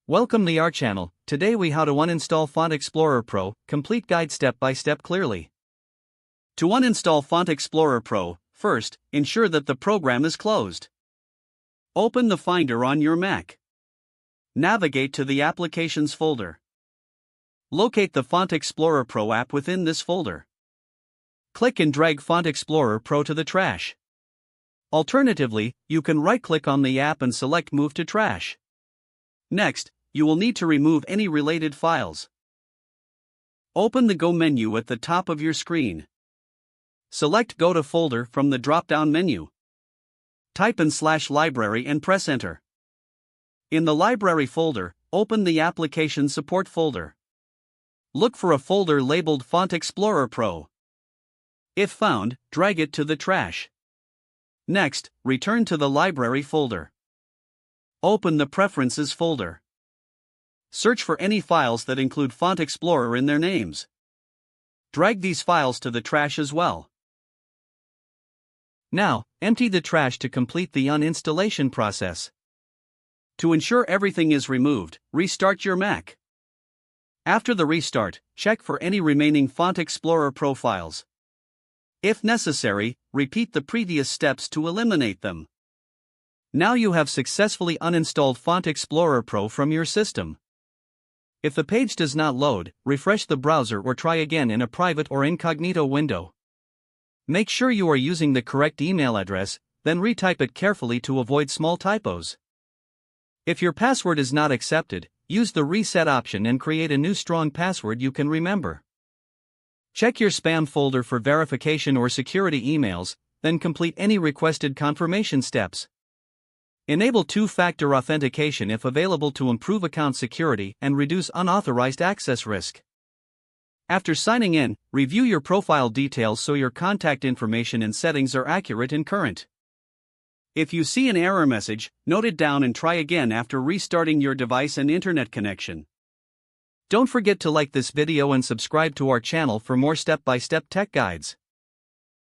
Welcome to our channel. Today we how to uninstall FontExplorer Pro, complete guide step by step clearly. To uninstall FontExplorer Pro, first, ensure that the program is closed. Open the Finder on your Mac. Navigate to the Applications folder. Locate the FontExplorer Pro app within this folder. Click and drag FontExplorer Pro to the trash. Alternatively, you can right-click on the app and select Move to Trash. Next, you will need to remove any related files. Open the Go menu at the top of your screen. Select Go to Folder from the drop-down menu. Type in /library and press Enter. In the Library folder, open the Application Support folder. Look for a folder labeled FontExplorer Pro. If found, drag it to the trash. Next, return to the Library folder. Open the Preferences folder. Search for any files that include FontExplorer in their names. Drag these files to the trash as well. Now, empty the trash to complete the uninstallation process. To ensure everything is removed, restart your Mac. After the restart, check for any remaining FontExplorer Pro files. If necessary, repeat the previous steps to eliminate them. Now you have successfully uninstalled FontExplorer Pro from your system. If the page does not load, refresh the browser or try again in a private or incognito window. Make sure you are using the correct email address, then retype it carefully to avoid small typos. If your password is not accepted, use the reset option and create a new strong password you can remember. Check your spam folder for verification or security emails, then complete any requested confirmation steps. Enable two-factor authentication if available to improve account security and reduce unauthorized access risk. After signing in, review your profile details so your contact information and settings are accurate and current. If you see an error message, note it down and try again after restarting your device and internet connection. Don't forget to like this video and subscribe to our channel for more step-by-step tech guides.